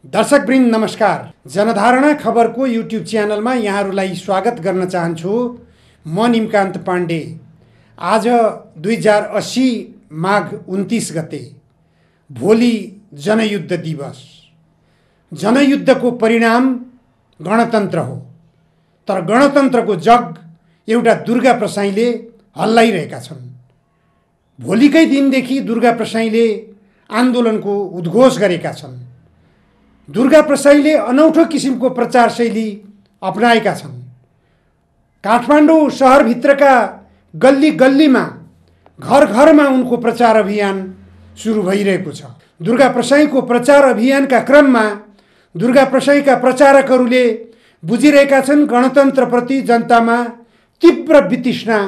दर्शकवृन्द नमस्कार। जनधारणा खबरको युट्युब च्यानलमा यहाँहरूलाई स्वागत गर्न चाहन्छु। म निमकान्त पाण्डे। आज 2080 माघ 29 गते, भोलि जनयुद्ध दिवस। जनयुद्धको परिणाम गणतन्त्र हो, तर गणतन्त्रको जग एउटा दुर्गा प्रसाईले हल्लाइरहेका छन्। भोलिकै दिनदेखि दुर्गा प्रसाईले आन्दोलनको उद्घोष गरेका छन्। दुर्गा प्रसाईले अनौठो किसिमको प्रचार शैली अपनाएका छन्। काठमाडौँ शहरभित्रका गल्ली गल्लीमा, घर घरमा उनको प्रचार अभियान सुरु भइरहेको छ। दुर्गा प्रसाईको प्रचार अभियानका क्रममा दुर्गा प्रसाईका प्रचारकहरूले बुझिरहेका छन् गणतन्त्रप्रति जनतामा तीव्र वितृष्णा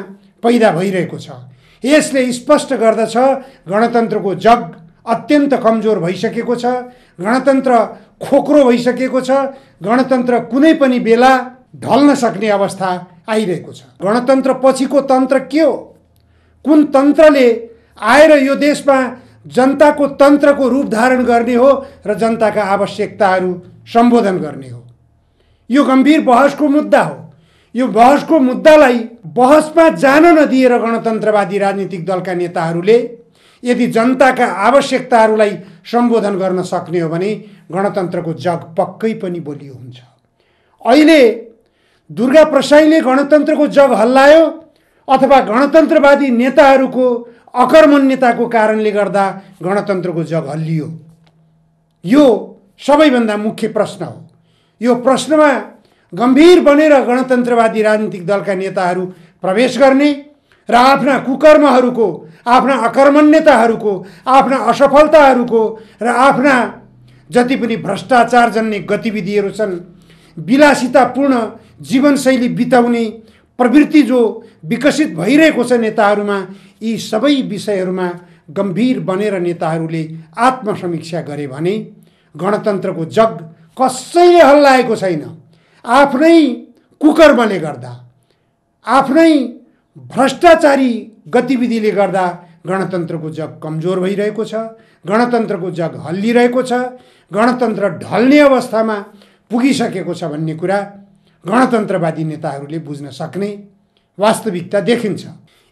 पैदा भइरहेको छ। यसले स्पष्ट गर्दछ गणतन्त्रको जग अत्यन्त कमजोर भइसकेको छ। गणतन्त्र खोक्रो भइसकेको छ। गणतन्त्र कुनै पनि बेला ढल्न सक्ने अवस्था आइरहेको छ। गणतन्त्र पछिको तन्त्र के हो? कुन तन्त्रले आएर यो देशमा जनताको तन्त्रको रूप धारण गर्ने हो र जनताका आवश्यकताहरू सम्बोधन गर्ने हो? यो गम्भीर बहसको मुद्दा हो। यो बहसको मुद्दालाई बहसमा जान नदिएर गणतन्त्रवादी राजनीतिक दलका नेताहरूले यदि जनताका आवश्यकताहरूलाई सम्बोधन गर्न सक्ने हो भने गणतन्त्रको जग पक्कै पनि बलियो हुन्छ। अहिले दुर्गा प्रसाईले गणतन्त्रको जग हल्लायो अथवा गणतन्त्रवादी नेताहरूको अकर्मण्यताको कारणले गर्दा गणतन्त्रको जग हल्लियो? यो सबैभन्दा मुख्य प्रश्न हो। यो प्रश्नमा गम्भीर बनेर गणतन्त्रवादी राजनीतिक दलका नेताहरू प्रवेश गर्ने र आफ्ना कुकर्महरूको, आफ्ना अकर्मण्यताहरूको, आफ्ना असफलताहरूको र आफ्ना जति पनि भ्रष्टाचारजन्य गतिविधिहरू छन्, विलासितापूर्ण जीवनशैली बिताउने प्रवृत्ति जो विकसित भइरहेको छ नेताहरूमा, यी सबै विषयहरूमा गम्भीर बनेर नेताहरूले आत्मसमीक्षा गरे भने गणतन्त्रको जग कसैले हल्लाएको छैन। आफ्नै कुकर्मले गर्दा, आफ्नै भ्रष्टाचारी गतिविधिले गर्दा गणतन्त्रको जग कमजोर भइरहेको छ। गणतन्त्रको जग हल्लिरहेको छ। गणतन्त्र ढल्ने अवस्थामा पुगिसकेको छ भन्ने कुरा गणतन्त्रवादी नेताहरूले बुझ्न सक्ने वास्तविकता देखिन्छ।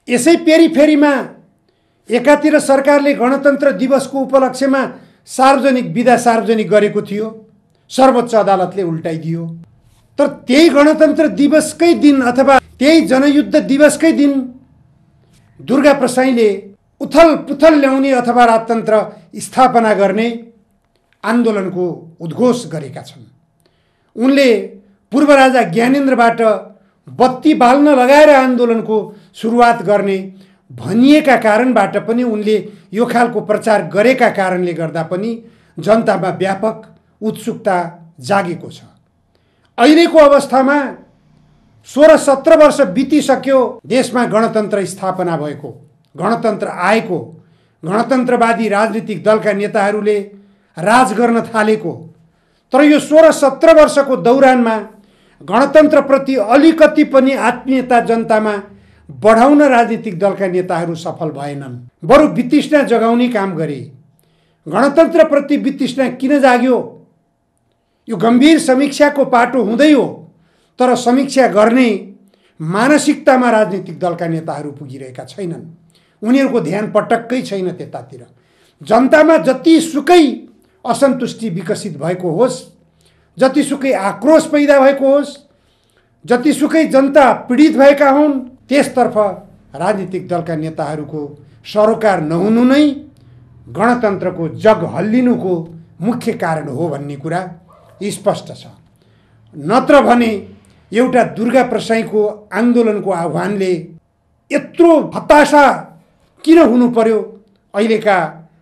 यसै पेरिफेरीमा एकातिर सरकारले गणतन्त्र दिवसको उपलक्ष्यमा सार्वजनिक बिदा सार्वजनिक गरेको थियो, सर्वोच्च अदालतले उल्टाइदियो। तर त्यही गणतन्त्र दिवसकै दिन अथवा त्यही जनयुद्ध दिवसकै दिन दुर्गा प्रसाईले उथल पुथल ल्याउने अथवा राजतन्त्र स्थापना गर्ने आन्दोलनको उद्घोष गरेका छन्। उनले पूर्व राजा ज्ञानेन्द्रबाट बत्ती बाल्न लगाएर आन्दोलनको सुरुवात गर्ने भनिएका कारणबाट पनि, उनले यो खालको प्रचार गरेका कारणले गर्दा पनि जनतामा व्यापक उत्सुकता जागेको छ। अहिलेको अवस्थामा 16-17 वर्ष बितिसक्यो देशमा गणतन्त्र स्थापना भएको, गणतन्त्र आएको, गणतन्त्रवादी राजनीतिक दलका नेताहरूले राज गर्न थालेको। तर यो 16-17 वर्षको दौरानमा गणतन्त्रप्रति अलिकति पनि आत्मीयता जनतामा बढाउन राजनीतिक दलका नेताहरू सफल भएनन्, बरु वितृष्णा जगाउने काम गरे। गणतन्त्रप्रति वितृष्णा किन जाग्यो? यो गम्भीर समीक्षाको पाटो हुँदै हो, तर समीक्षा गर्ने मानसिकतामा राजनीतिक दलका नेताहरू पुगिरहेका छैनन्। उनीहरूको ध्यान पटक्कै छैन त्यतातिर। जनतामा जतिसुकै असन्तुष्टि विकसित भएको होस्, जतिसुकै आक्रोश पैदा भएको होस्, जतिसुकै जनता पीडित भएका हुन्, त्यसतर्फ राजनीतिक दलका नेताहरूको सरोकार नहुनु नै गणतन्त्रको जग हल्लिनुको मुख्य कारण हो भन्ने कुरा स्पष्ट छ। नत्र भने एउटा दुर्गा प्रसाईको आन्दोलनको आह्वानले यत्रो हताशा किन हुनु पर्यो अहिलेका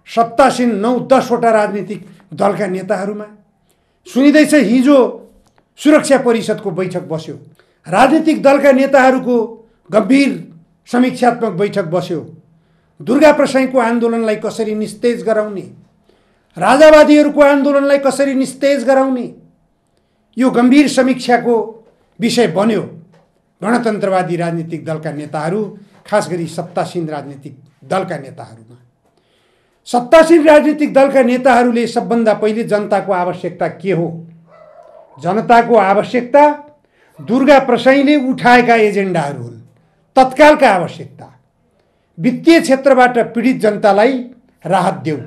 सत्तासीन 9-10 वटा राजनीतिक दलका नेताहरूमा? सुनिँदैछ हिजो सुरक्षा परिषदको बैठक बस्यो, राजनीतिक दलका नेताहरूको गम्भीर समीक्षात्मक बैठक बस्यो। दुर्गा प्रसाईको आन्दोलनलाई कसरी निस्तेज गराउने, राजावादीहरूको आन्दोलनलाई कसरी निस्तेज गराउने, यो गम्भीर समीक्षाको विषय बन्यो गणतन्त्रवादी राजनीतिक दलका नेताहरू, खास गरी सत्तासीन राजनीतिक दलका नेताहरूमा। सत्तासीन राजनीतिक दलका नेताहरूले सबभन्दा पहिले जनताको आवश्यकता के हो, जनताको आवश्यकता दुर्गा प्रसाईले उठाएका एजेन्डाहरू हुन्। तत्कालका आवश्यकता वित्तीय क्षेत्रबाट पीडित जनतालाई राहत देऊ,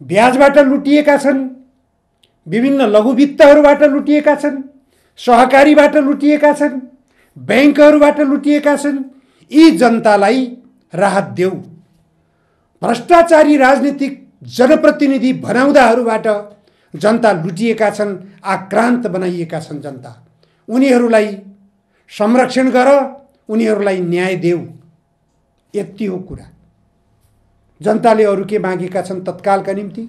ब्याजबाट लुटिएका छन्, विभिन्न लघुवित्तहरूबाट लुटिएका छन्, सहकारीबाट लुटिएका छन्, बैंकहरूबाट लुटिएका छन्, यी जनतालाई राहत देऊ। भ्रष्टाचारी राजनीतिक जनप्रतिनिधि बनाउँदाहरूबाट जनता लुटिएका छन्, आक्रान्त बनाइएका छन् जनता, उनीहरूलाई संरक्षण गर, उनीहरूलाई न्याय देऊ। यति हो कुरा। जनताले अरू के मागेका छन् तत्कालका निम्ति?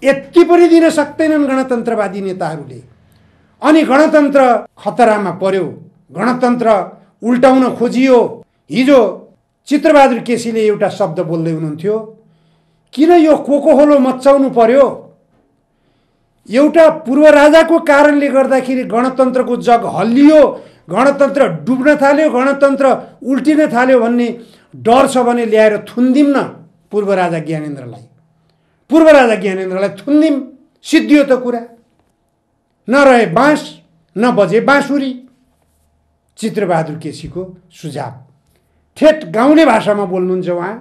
यति पनि दिन सक्दैनन् गणतन्त्रवादी नेताहरूले। अनि गणतन्त्र खतरामा पर्यो, गणतन्त्र उल्टाउन खोजियो। हिजो चित्रबहादुर केसीले एउटा शब्द बोल्दै हुनुहुन्थ्यो, किन यो कोकोहोलो मच्चाउनु पर्यो? एउटा पूर्व राजाको कारणले गर्दाखेरि गणतन्त्रको जग हल्लियो, गणतन्त्र डुब्न थाल्यो, गणतन्त्र उल्टिन थाल्यो भन्ने डर छ भने ल्याएर थुन्दिम न पूर्व राजा ज्ञानेन्द्रलाई। पूर्व राजा ज्ञानेन्द्रलाई थुन्दिम, सिद्धियो त कुरा। नरहे बाँस न बजे बाँसुरी। चित्रबहादुर केसीको सुझाव ठेट गाउँले भाषामा बोल्नुहुन्छ उहाँ,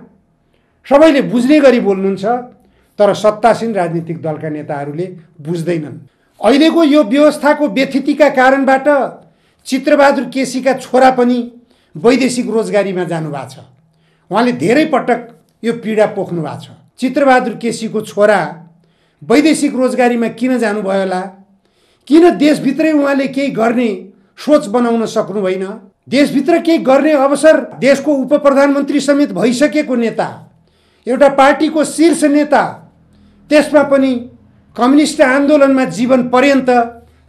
सबैले बुझ्ने गरी बोल्नुहुन्छ, तर सत्तासीन राजनीतिक दलका नेताहरूले बुझ्दैनन्। अहिलेको यो व्यवस्थाको व्यथितिका कारणबाट चित्रबहादुर केसीका छोरा पनि वैदेशिक रोजगारीमा जानुभएको छ। उहाँले धेरै पटक यो पीडा पोख्नु भएको छ। चित्रबहादुर केसीको छोरा वैदेशिक रोजगारीमा किन जानुभयो होला? किन देशभित्रै उहाँले केही गर्ने सोच बनाउन सक्नु भएन? देशभित्र केही गर्ने अवसर, देशको उप प्रधानमन्त्री समेत भइसकेको नेता, एउटा पार्टीको शीर्ष नेता, त्यसमा पनि कम्युनिस्ट आन्दोलनमा जीवन पर्यन्त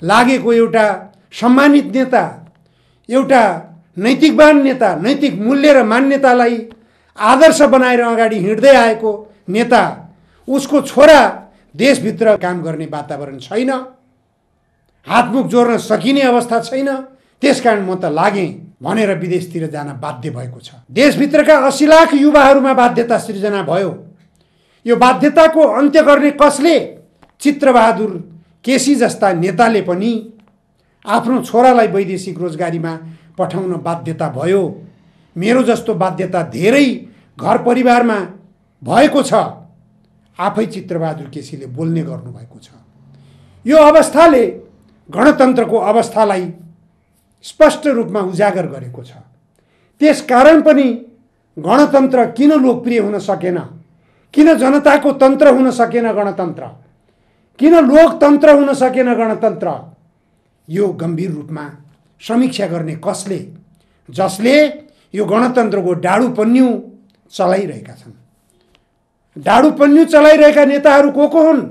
लागेको एउटा सम्मानित नेता, एउटा नैतिकवान नेता, नैतिक मूल्य र मान्यतालाई आदर्श बनाएर अगाडि हिँड्दै आएको नेता, उसको छोरा देशभित्र काम गर्ने वातावरण छैन, हातमुख जोड्न सकिने अवस्था छैन, त्यसकारण म त लागेँ भनेर विदेशतिर जान बाध्य भएको छ। देशभित्रका 80 लाख युवाहरूमा बाध्यता सृजना भयो। यो बाध्यताको अन्त्य गर्ने कसले? चित्रबहादुर केसी जस्ता नेताले पनि आफ्नो छोरालाई वैदेशिक रोजगारीमा पठाउन बाध्यता भयो। मेरो जस्तो बाध्यता धेरै घर परिवारमा भएको छ। आफै चित्रबहादुर केसीले बोल्ने गर्नुभएको छ। यो अवस्थाले गणतन्त्रको अवस्थालाई स्पष्ट रूपमा उजागर गरेको छ। त्यसकारण पनि गणतन्त्र किन लोकप्रिय हुन सकेन, किन जनताको तन्त्र हुन सकेन गणतन्त्र, किन लोकतन्त्र हुन सकेन गणतन्त्र, यो गम्भीर रूपमा समीक्षा गर्ने कसले? जसले यो गणतन्त्रको डाडु पन्यु चलाइरहेका छन्। डाडु पन्यु चलाइरहेका नेताहरू को हुन्?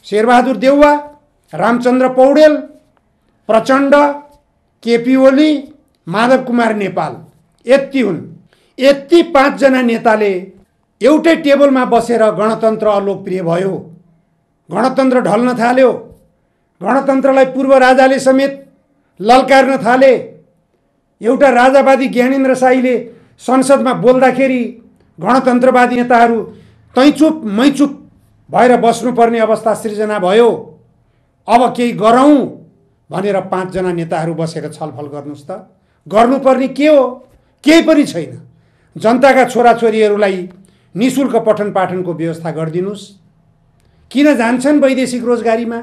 शेरबहादुर देउवा, रामचन्द्र पौडेल, प्रचण्ड, केपी ओली, माधव कुमार नेपाल, यति हुन्। यति 5 जना नेताले एउटै टेबलमा बसेर गणतन्त्र अलोकप्रिय भयो, गणतन्त्र ढल्न थाल्यो, गणतन्त्रलाई पूर्व राजाले समेत ललकार्न थाले। एउटा राजावादी ज्ञानेन्द्र शाहीले संसदमा बोल्दाखेरि गणतन्त्रवादी नेताहरू तै चुप मै चुप भएर बस्नुपर्ने अवस्था सृजना भयो। अब केही गरौँ भनेर 5 जना नेताहरू बसेर छलफल गर्नुस् त। गर्नुपर्ने के हो? केही पनि छैन। जनताका छोराछोरीहरूलाई निःशुल्क पठन पाठनको व्यवस्था गरिदिनुस्। किन जान्छन् वैदेशिक रोजगारीमा?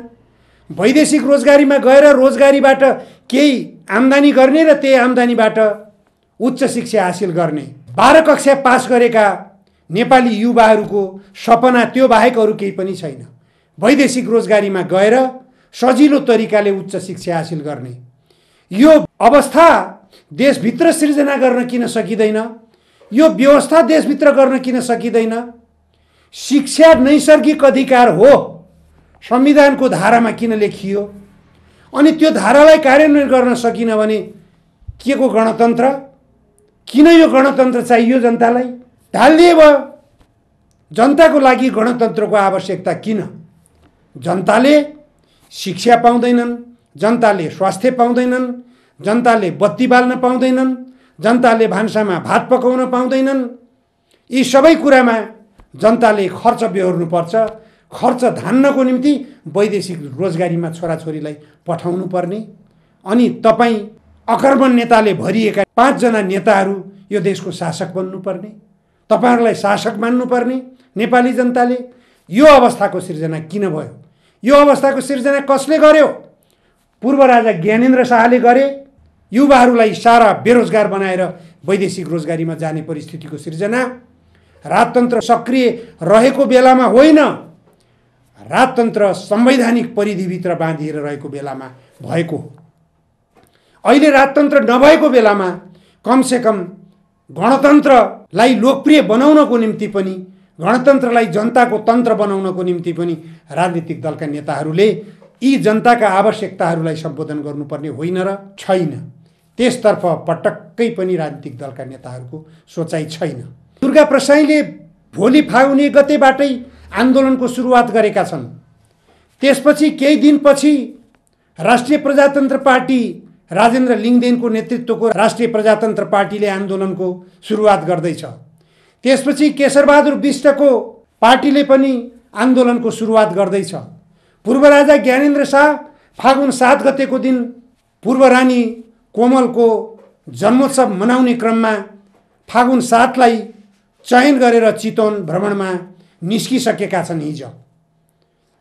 वैदेशिक रोजगारीमा गएर रोजगारीबाट केही आम्दानी गर्ने र त्यही आम्दानीबाट उच्च शिक्षा हासिल गर्ने। 12 कक्षा पास गरेका नेपाली युवाहरूको सपना त्यो बाहेक अरू केही पनि छैन। वैदेशिक रोजगारीमा गएर सजिलो तरिकाले उच्च शिक्षा हासिल गर्ने। यो अवस्था देशभित्र सृजना गर्न किन सकिँदैन? यो व्यवस्था देशभित्र गर्न किन सकिँदैन? शिक्षा नैसर्गिक अधिकार हो, संविधानको धारामा किन लेखियो? अनि त्यो धारालाई कार्यान्वयन गर्न सकिन भने के को गणतन्त्र? किन यो गणतन्त्र चाहियो जनतालाई? ढालिदिए भयो। जनताको लागि गणतन्त्रको आवश्यकता किन? जनताले शिक्षा पाउँदैनन्, जनताले स्वास्थ्य पाउँदैनन्, जनताले बत्ती बाल्न पाउँदैनन्, जनताले भान्सामा भात पकाउन पाउँदैनन्। यी सबै कुरामा जनताले खर्च बेहोर्नुपर्छ। खर्च धान्नको निम्ति वैदेशिक रोजगारीमा छोराछोरीलाई पठाउनु पर्ने। अनि तपाईँ अकर्मण नेताले भरिएका 5 जना नेताहरू यो देशको शासक बन्नुपर्ने, तपाईँहरूलाई शासक मान्नुपर्ने नेपाली जनताले। यो अवस्थाको सिर्जना किन भयो? यो अवस्थाको सिर्जना कसले गर्यो? पूर्व राजा ज्ञानेन्द्र शाहले गरे। युवाहरूलाई सारा बेरोजगार बनाएर वैदेशिक रोजगारीमा जाने परिस्थितिको सिर्जना राजतन्त्र सक्रिय रहेको बेलामा होइन, राजतन्त्र संवैधानिक परिधिभित्र बाँधिएर रहेको बेलामा भएको हो। अहिले राजतन्त्र नभएको बेलामा कमसेकम गणतन्त्रलाई लोकप्रिय बनाउनको निम्ति पनि, गणतन्त्रलाई जनताको तन्त्र बनाउनको निम्ति पनि राजनीतिक दलका नेताहरूले यी जनताका आवश्यकताहरूलाई सम्बोधन गर्नुपर्ने होइन र छैन। त्यसतर्फ पटक्कै पनि राजनीतिक दलका नेताहरूको सोचाइ छैन। दुर्गा प्रसाईले भोलि फागुन 1 गतेबाटै आन्दोलनको सुरुवात गरेका छन्। त्यसपछि केही दिनपछि राष्ट्रिय प्रजातन्त्र पार्टी, राजेन्द्र लिङदेनको नेतृत्वको राष्ट्रिय प्रजातन्त्र पार्टीले आन्दोलनको सुरुवात गर्दैछ। त्यसपछि केशरबहादुर बिष्टको पार्टीले पनि आन्दोलनको सुरुवात गर्दैछ। पूर्व राजा ज्ञानेन्द्र शाह फागुन 7 गतेको दिन पूर्व रानी कोमलको जन्मोत्सव मनाउने क्रममा फागुन 7लाई चयन गरेर चितवन भ्रमणमा निस्किसकेका छन्। हिजो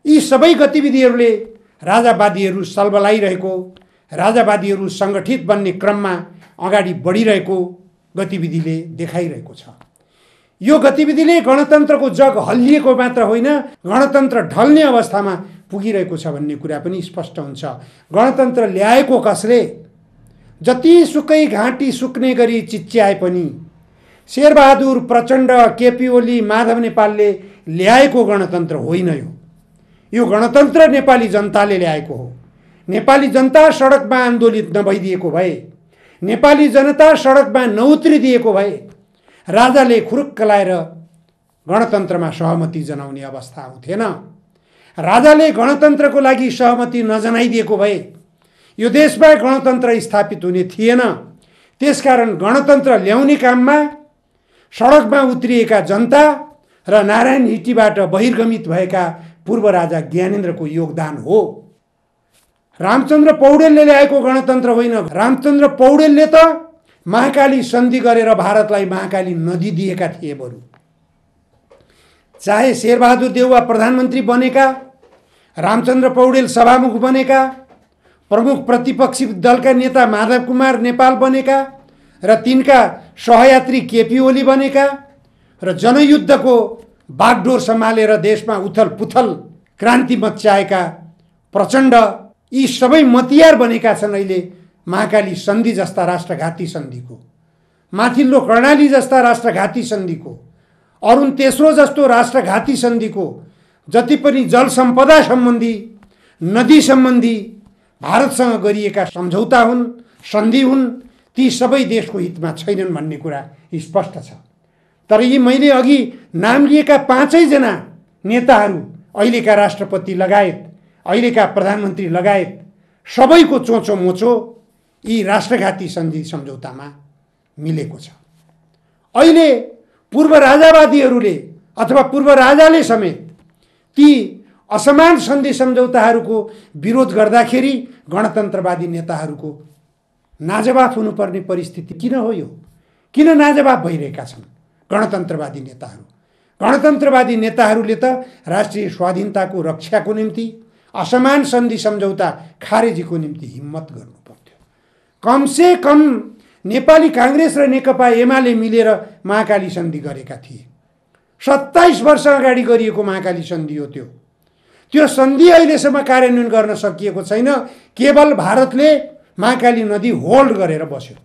यी सबै गतिविधिहरूले राजावादीहरू सल्बलाइरहेको, राजावादीहरू सङ्गठित बन्ने क्रममा अगाडि बढिरहेको गतिविधिले देखाइरहेको छ। यो गतिविधिले गणतन्त्रको जग हल्लिएको मात्र होइन, गणतन्त्र ढल्ने अवस्थामा पुगिरहेको छ भन्ने कुरा पनि स्पष्ट हुन्छ। गणतन्त्र ल्याएको कसले? जतिसुकै घाँटी सुक्ने गरी चिच्याए पनि शेरबहादुर प्रचण्ड, केपी ओली, माधव नेपालले ल्याएको गणतन्त्र होइन। यो गणतन्त्र नेपाली जनताले ल्याएको हो। नेपाली जनता सडकमा आन्दोलित नभइदिएको भए, नेपाली जनता सडकमा नउत्रिदिएको भए राजाले खुरुक्क लाएर गणतन्त्रमा सहमति जनाउने अवस्था आउँथेन। राजाले गणतन्त्रको लागि सहमति नजनाइदिएको भए यो देशमा गणतन्त्र स्थापित हुने थिएन। त्यसकारण गणतन्त्र ल्याउने काममा सडकमा उत्रिएका जनता र नारायण हिट्टीबाट बहिर्गमित भएका पूर्व राजा ज्ञानेन्द्रको योगदान हो। रामचन्द्र पौडेलले ल्याएको गणतन्त्र होइन। रामचन्द्र पौडेलले त महाकाली सन्धि गरेर भारतलाई महाकाली नदी दिएका थिए। बरु चाहे शेरबहादुर देउवा प्रधानमन्त्री बनेका, रामचन्द्र पौडेल सभामुख बनेका, प्रमुख प्रतिपक्षी दलका नेता माधव कुमार नेपाल बनेका र तिनका सहयात्री केपी ओली बनेका र जनयुद्धको बागडोर सम्हालेर देशमा उथल पुथल क्रान्ति मच्चाएका प्रचण्ड, यी सबै मतियार बनेका छन् अहिले महाकाली सन्धि जस्ता राष्ट्रघाती सन्धिको, माथिल्लो कर्णाली जस्ता राष्ट्रघाती सन्धिको, अरुण तेस्रो जस्तो राष्ट्रघाती सन्धिको। जति पनि जल सम्पदा सम्बन्धी, नदी सम्बन्धी भारतसँग गरिएका सम्झौता हुन्, सन्धि हुन्, ती सबै देशको हितमा छैनन् भन्ने कुरा स्पष्ट छ। तर यी मैले अघि नाम लिएका 5 जना नेताहरू, अहिलेका राष्ट्रपति लगायत, अहिलेका प्रधानमन्त्री लगायत सबैको चोचो मोचो यी राष्ट्रघाती सन्धि सम्झौतामा मिलेको छ। अहिले पूर्व राजावादीहरूले अथवा पूर्व राजाले समेत ती असमान सन्धि सम्झौताहरूको विरोध गर्दाखेरि गणतन्त्रवादी नेताहरूको नाजवाफ हुनुपर्ने परिस्थिति किन हो? यो किन नाजवाफ भइरहेका छन् गणतन्त्रवादी नेताहरू? गणतन्त्रवादी नेताहरूले त राष्ट्रिय स्वाधीनताको रक्षाको निम्ति असमान सन्धि सम्झौता खारेजीको निम्ति हिम्मत गर्नु पर्थ्यो। कमसे कम नेपाली काङ्ग्रेस र नेकपा एमाले मिलेर महाकाली सन्धि गरेका थिए। 27 वर्ष अगाडि गरिएको महाकाली सन्धि हो त्यो। त्यो सन्धि अहिलेसम्म कार्यान्वयन गर्न सकिएको छैन। केवल भारतले महाकाली नदी होल्ड गरेर बस्यो।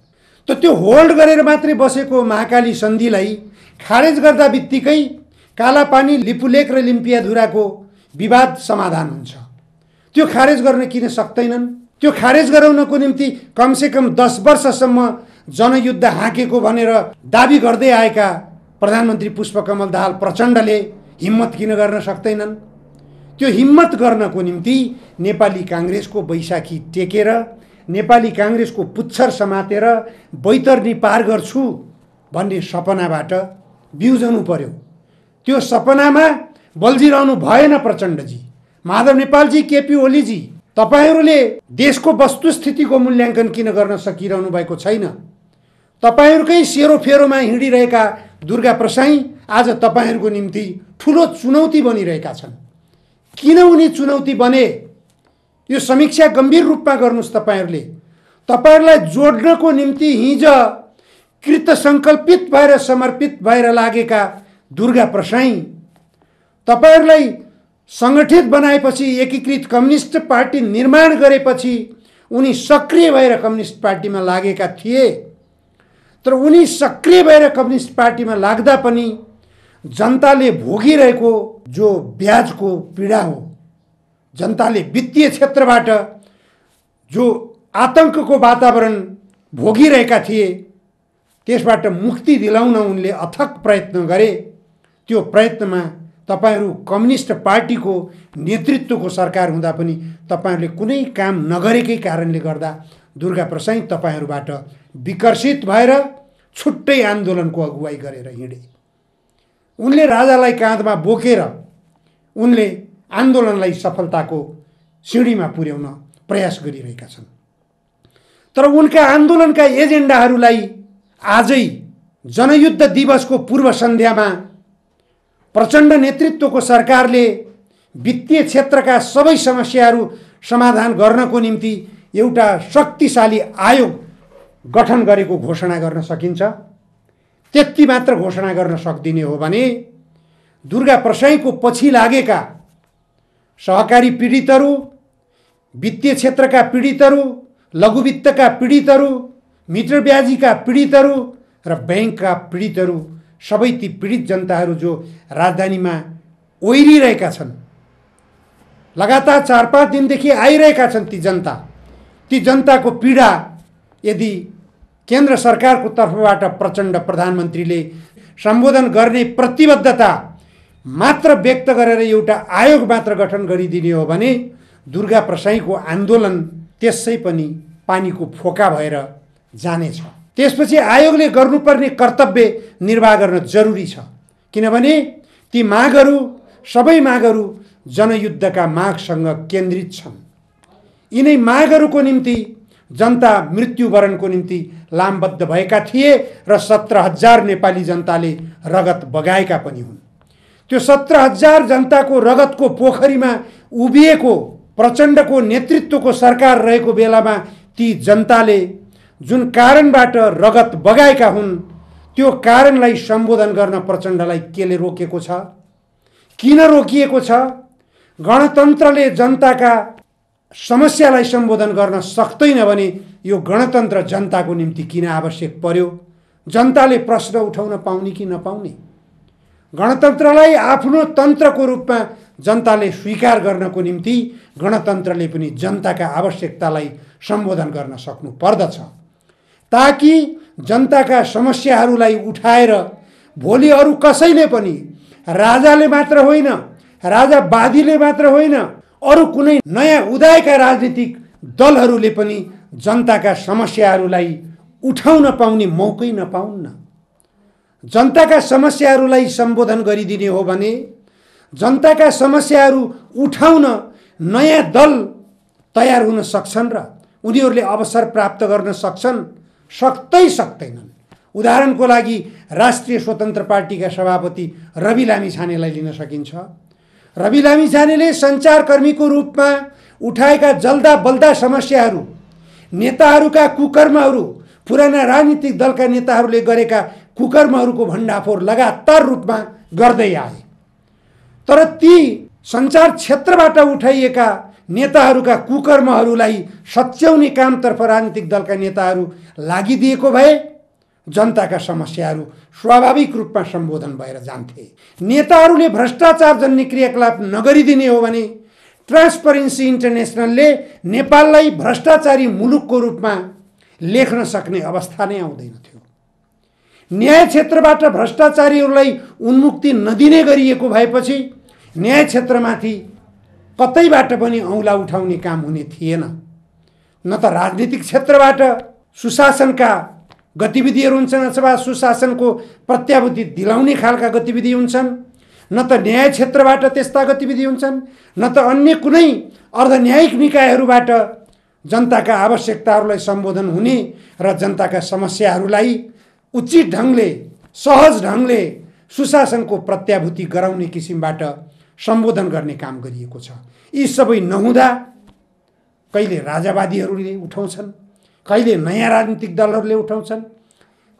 त त्यो होल्ड गरेर मात्रै बसेको महाकाली सन्धिलाई खारेज गर्दा बित्तिकै कालापानी, लिपुलेक र लिम्पियाधुराको विवाद समाधान हुन्छ। त्यो खारेज गर्न किन सक्दैनन्? त्यो खारेज गराउनको निम्ति कमसेकम 10 वर्षसम्म जनयुद्ध हाँकेको भनेर दाबी गर्दै आएका प्रधानमन्त्री पुष्पकमल दाहाल प्रचण्डले हिम्मत किन गर्न सक्दैनन्? त्यो हिम्मत गर्नको निम्ति नेपाली काङ्ग्रेसको बैशाखी टेकेर, नेपाली काङ्ग्रेसको पुच्छर समातेर बैतरनी पार गर्छु भन्ने सपनाबाट बिउजनु पर्यो। त्यो सपनामा बल्झिरहनु भएन प्रचण्डजी, माधव नेपालजी, केपी ओलीजी। तपाईहरूले देशको वस्तुस्थितिको मूल्याङ्कन किन गर्न सकिरहनु भएको छैन? तपाईहरूकै सेरोफेरोमा हिँडिरहेका दुर्गा प्रसाई आज तपाईहरूको निम्ति ठुलो चुनौती बनिरहेका छन्। किन उनी चुनौती बने? यो समीक्षा गम्भीर रूपमा गर्नुस्। तपाईहरूलाई जोड्नको निम्ति हिज कृतसङ्कल्पित भएर समर्पित भएर लागेका दुर्गा प्रसाई तपाईहरूलाई सङ्गठित बनाएपछि, एकीकृत कम्युनिस्ट पार्टी निर्माण गरेपछि उनी सक्रिय भएर कम्युनिस्ट पार्टीमा लागेका थिए। तर उनी सक्रिय भएर कम्युनिस्ट पार्टीमा लाग्दा पनि जनताले भोगिरहेको जो ब्याजको पीडा हो, जनताले वित्तीय क्षेत्रबाट जो आतंकको वातावरण भोगिरहेका थिए, त्यसबाट मुक्ति दिलाउन उनले अथक प्रयत्न गरे। त्यो प्रयत्नमा तपाईहरू कम्युनिस्ट पार्टीको नेतृत्वको सरकार हुँदा पनि तपाईहरूले कुनै काम नगरेकै कारणले गर्दा दुर्गा प्रसाई तपाईहरूबाट विकर्षित भएर छुट्टै आन्दोलनको अगुवाई गरेर हिँडे। उनले राजालाई काँधमा बोकेर उनले आन्दोलनलाई सफलताको सिँढीमा पुर्याउन प्रयास गरिरहेका छन्। तर उनका आन्दोलनका एजेन्डाहरूलाई आजै जनयुद्ध दिवसको पूर्व सन्ध्यामा प्रचण्ड नेतृत्वको सरकारले वित्तीय क्षेत्रका सबै समस्याहरू समाधान गर्नको निम्ति एउटा शक्तिशाली आयोग गठन गरेको घोषणा गर्न सकिन्छ। त्यति मात्र घोषणा गर्न सक्दिने हो भने दुर्गा प्रसाईको पछि लागेका सहकारी पीडितहरू, वित्तीय क्षेत्रका पीडितहरू, लघुवित्तका पीडितहरू, मिटर ब्याजीका पीडितहरू र बैंकका पीडितहरू, सबै ती पीडित जनताहरू जो राजधानीमा ओइरिरहेका छन्, लगातार 4-5 दिनदेखि आइरहेका छन्, ती जनताको पीडा यदि केन्द्र सरकारको तर्फबाट प्रचण्ड प्रधानमन्त्रीले सम्बोधन गर्ने प्रतिबद्धता मात्र व्यक्त गरेर एउटा आयोग मात्र गठन गरिदिने हो भने दुर्गा प्रसाईको आन्दोलन त्यसै पनि पानीको फोका भएर जानेछ। त्यसपछि आयोगले गर्नुपर्ने कर्तव्य निर्वाह गर्न जरुरी छ, किनभने ती मागहरू, सबै मागहरू जनयुद्धका मागसँग केन्द्रित छन्। यिनै मागहरूको निम्ति जनता मृत्युवरणको निम्ति लामबद्ध भएका थिए र 17,000 नेपाली जनताले रगत बगाएका पनि हुन्। त्यो 17,000 जनताको रगतको पोखरीमा उभिएको प्रचण्डको नेतृत्वको सरकार रहेको बेलामा ती जनताले जुन कारणबाट रगत बगाएका हुन्, त्यो कारणलाई सम्बोधन गर्न प्रचण्डलाई केले रोकेको छ? किन रोकिएको छ? गणतन्त्रले जनताका समस्यालाई सम्बोधन गर्न सक्दैन भने यो गणतन्त्र जनताको निम्ति किन आवश्यक पर्यो? जनताले प्रश्न उठाउन पाउने कि नपाउने? गणतन्त्रलाई आफ्नो तन्त्रको रूपमा जनताले स्वीकार गर्नको निम्ति गणतन्त्रले पनि जनताका आवश्यकतालाई सम्बोधन गर्न सक्नु पर्दछ, ताकि जनताका समस्याहरूलाई उठाएर भोलि अरू कसैले पनि, राजाले मात्र होइन, राजावादीले मात्र होइन, अरू कुनै नयाँ उदाएका राजनीतिक दलहरूले पनि जनताका समस्याहरूलाई उठाउन पाउने मौकै नपाउन्न। जनताका समस्याहरूलाई सम्बोधन गरिदिने हो भने जनताका समस्याहरू उठाउन नयाँ दल तयार हुन सक्छन् र उनीहरूले अवसर प्राप्त गर्न सक्दैनन्। उदाहरणको लागि राष्ट्रिय स्वतन्त्र पार्टीका सभापति रवि लामिछानेलाई लिन सकिन्छ। रवि लामिछानेले सञ्चारकर्मीको रूपमा उठाएका जल्दा बल्दा समस्याहरू, नेताहरूका कुकर्महरू, पुराना राजनीतिक दलका नेताहरूले गरेका कुकर्महरूको भण्डाफोर लगातार रूपमा गर्दै आए। तर ती सञ्चार क्षेत्रबाट उठाइएका नेताहरूका कुकर्महरूलाई सच्याउने कामतर्फ राजनीतिक दलका नेताहरू लागिदिएको भए जनताका समस्याहरू स्वाभाविक रूपमा सम्बोधन भएर जान्थे। नेताहरूले भ्रष्टाचार जन्य क्रियाकलाप नगरिदिने हो भने ट्रान्सपरेन्सी इन्टरनेसनलले नेपाललाई भ्रष्टाचारी मुलुकको रूपमा लेख्न सक्ने अवस्था नै आउँदैन थियो। न्याय क्षेत्रबाट भ्रष्टाचारीहरूलाई उन्मुक्ति नदिने गरिएको भएपछि न्याय क्षेत्रमाथि कतैबाट पनि औँला उठाउने काम हुने थिएन। न त राजनीतिक क्षेत्रबाट सुशासनका गतिविधिहरू हुन्छन् अथवा सुशासनको प्रत्याभूति दिलाउने खालका गतिविधि हुन्छन्, न त न्याय क्षेत्रबाट त्यस्ता गतिविधि हुन्छन्, न त अन्य कुनै अर्धन्यायिक निकायहरूबाट जनताका आवश्यकताहरूलाई सम्बोधन हुने र जनताका समस्याहरूलाई उचित ढङ्गले, सहज ढङ्गले सुशासनको प्रत्याभूति गराउने किसिमबाट सम्बोधन गर्ने काम गरिएको छ। यी सबै नहुँदा कहिले राजावादीहरूले उठाउँछन्, कहिले नयाँ राजनीतिक दलहरूले उठाउँछन्,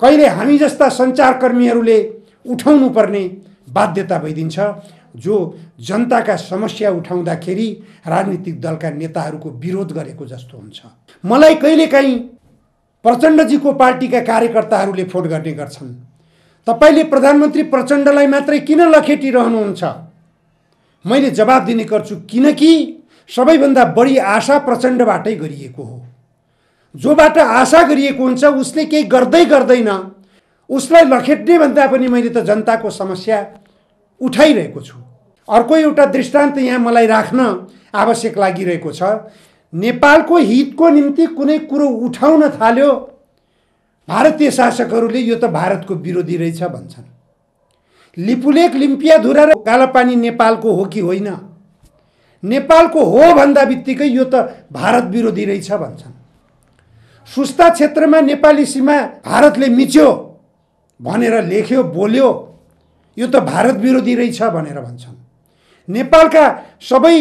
कहिले हामी जस्ता सञ्चारकर्मीहरूले उठाउनु पर्ने बाध्यता भइदिन्छ, जो जनताका समस्या उठाउँदाखेरि राजनीतिक दलका नेताहरूको विरोध गरेको जस्तो हुन्छ। मलाई कहिलेकाहीँ प्रचण्डजीको पार्टीका कार्यकर्ताहरूले फोन गर्ने गर्छन्, तपाईले प्रधानमन्त्री प्रचण्डलाई मात्रै किन लखेटिरहनुहुन्छ? मैले जवाब दिने गर्छु, किनकि सबैभन्दा बढी आशा प्रचण्डबाटै गरिएको हो। जोबाट आशा गरिएको हुन्छ उसले केही गर्दै गर्दैन, उसलाई लखेट्ने भन्दा पनि मैले त जनताको समस्या उठाइरहेको छु। अर्को एउटा दृष्टान्त यहाँ मलाई राख्न आवश्यक लागिरहेको छ। नेपालको हितको निम्ति कुनै कुरो उठाउन थाल्यो, भारतीय शासकहरूले यो त भारतको विरोधी रहेछ भन्छन्। लिपुलेक, लिम्पियाधुरा र कालापानी नेपालको हो कि होइन? नेपालको हो भन्दा बित्तिकै यो त भारत विरोधी रहेछ भन्छन्। सुस्ता क्षेत्रमा नेपाली सीमा भारतले मिच्यो भनेर लेख्यो, बोल्यो, यो त भारत विरोधी रहेछ भनेर भन्छन्। नेपालका सबै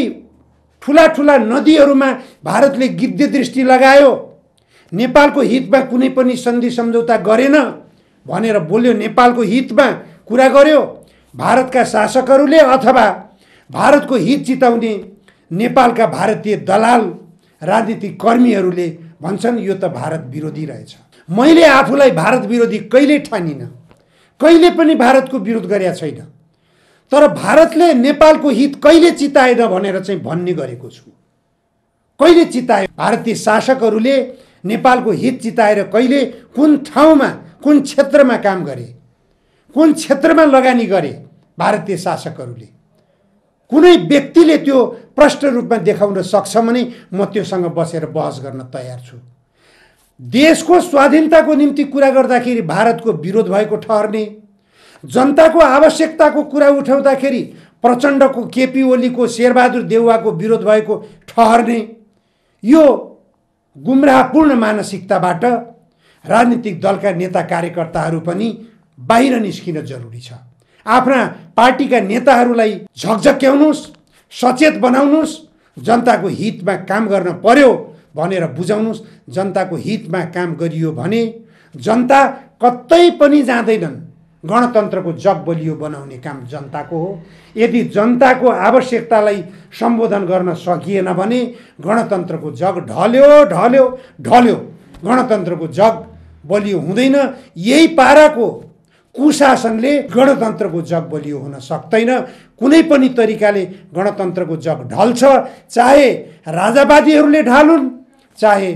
ठुला ठुला नदीहरूमा भारतले गिद्धे दृष्टि लगायो, नेपालको हितमा कुनै पनि सन्धि सम्झौता गरेन भनेर बोल्यो, नेपालको हितमा कुरा गर्यो। भारतका शासकहरूले अथवा भारतको हित चिताउने नेपालका भारतीय दलाल राजनीतिक कर्मीहरूले भन्छन् यो त भारत विरोधी रहेछ। मैले आफूलाई भारत विरोधी कहिले ठानिनँ, कहिले पनि भारतको विरोध गरेका छैन, तर भारतले नेपालको हित कहिले चिताएन भनेर चाहिँ भन्ने गरेको छु। कहिले चितायो? भारतीय शासकहरूले नेपालको हित चिताएर कहिले, कुन ठाउँमा, कुन क्षेत्रमा काम गरे, कुन क्षेत्रमा लगानी गरे भारतीय शासकहरूले? कुनै व्यक्तिले त्यो प्रष्ट रूपमा देखाउन सक्छ भने म त्योसँग बसेर बहस गर्न तयार छु। देशको स्वाधीनताको निम्ति कुरा गर्दाखेरि भारतको विरोध भएको ठहर्ने, जनताको आवश्यकताको कुरा उठाउँदाखेरि प्रचण्डको, केपी ओलीको, शेरबहादुर देउवाको विरोध भएको ठहर्ने, यो गुमराहपूर्ण मानसिकताबाट राजनीतिक दलका नेता कार्यकर्ताहरू पनि बाहिर निस्किन जरुरी छ। आफ्ना पार्टीका नेताहरूलाई झकझक्याउनुस्, सचेत बनाउनुस्, जनताको हितमा काम गर्न पर्यो भनेर बुझाउनुस्। जनताको हितमा काम गरियो भने जनता कतै पनि जाँदैनन्। गणतन्त्रको जग बलियो बनाउने काम जनताको हो। यदि जनताको आवश्यकतालाई सम्बोधन गर्न सकिएन भने गणतन्त्रको जग ढल्यो ढल्यो ढल्यो, गणतन्त्रको जग बलियो हुँदैन। यही पाराको कुशासनले गणतन्त्रको जग बलियो हुन सक्दैन। कुनै पनि तरिकाले गणतन्त्रको जग ढल्छ, चाहे राजावादीहरूले ढालुन्, चाहे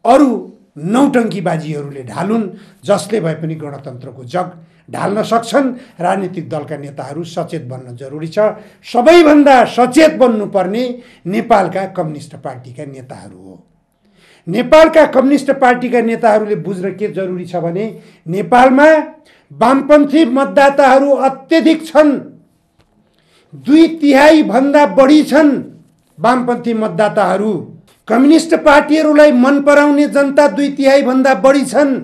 अरू नौटङ्कीबाजीहरूले ढालुन्, जसले भए पनि गणतन्त्रको जग ढाल्न सक्छन्। राजनीतिक दलका नेताहरू सचेत बन्न जरुरी छ। सबैभन्दा सचेत बन्नुपर्ने नेपालका कम्युनिस्ट पार्टीका नेताहरू हो। नेपालका कम्युनिस्ट पार्टीका नेताहरूले बुझ्न के जरुरी छ भने नेपालमा वामपन्थी मतदाताहरू अत्यधिक छन्। 2/3 भन्दा बढी छन् वामपन्थी मतदाताहरू। कम्युनिस्ट पार्टीहरूलाई मन पराउने जनता 2/3 भन्दा बढी छन्।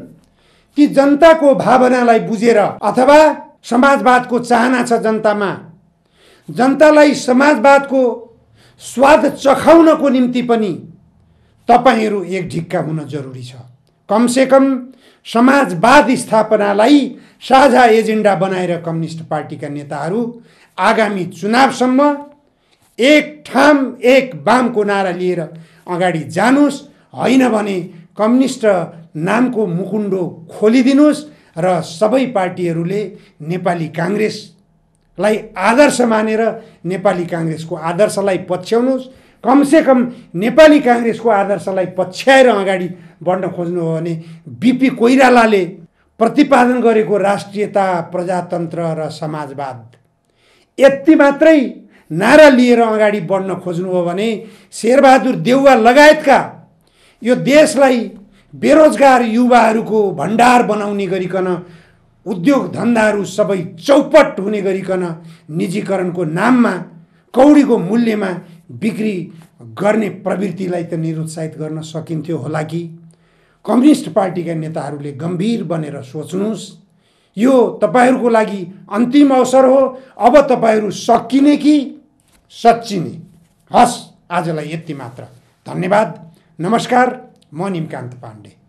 ती जनताको भावनालाई बुझेर अथवा समाजवादको चाहना छ जनतामा, जनतालाई समाजवादको स्वाद चखाउनको निम्ति पनि तपाईहरू एक ढिक्का हुन जरुरी छ। कमसेकम समाजवाद स्थापनालाई साझा एजेन्डा बनाएर कम्युनिस्ट पार्टीका नेताहरू आगामी चुनावसम्म एक ठाम एक वामको नारा लिएर अगाडि जानुस्। होइन भने कम्युनिस्ट नामको मुकुण्डो खोलिदिनुस् र सबै पार्टीहरूले नेपाली काङ्ग्रेसलाई आदर्श मानेर नेपाली काङ्ग्रेसको आदर्शलाई पछ्याउनुस्। कमसेकम नेपाली काङ्ग्रेसको आदर्शलाई पछ्याएर अगाडि बढ्न खोज्नु हो भने बिपी कोइरालाले प्रतिपादन गरेको राष्ट्रियता, प्रजातन्त्र र समाजवाद यति मात्रै नारा लिएर अगाडि बढ्न खोज्नु हो भने शेरबहादुर देउवा लगायतका यो देशलाई बेरोजगार युवाहरूको भण्डार बनाउने गरिकन उद्योग धन्दाहरू सबै चौपट हुने गरिकन निजीकरणको नाममा कौडीको मूल्यमा बिक्री गर्ने प्रवृत्तिलाई त निरुत्साहित गर्न सकिन्थ्यो होला कि। कम्युनिस्ट पार्टीका नेताहरूले गम्भीर बनेर सोच्नुहोस्, यो तपाईहरूको लागि अन्तिम अवसर हो। अब तपाईहरू सकिने कि सच्चिने। हस्, आजलाई यति मात्र। धन्यवाद। नमस्कार। म निमकान्त पाण्डे।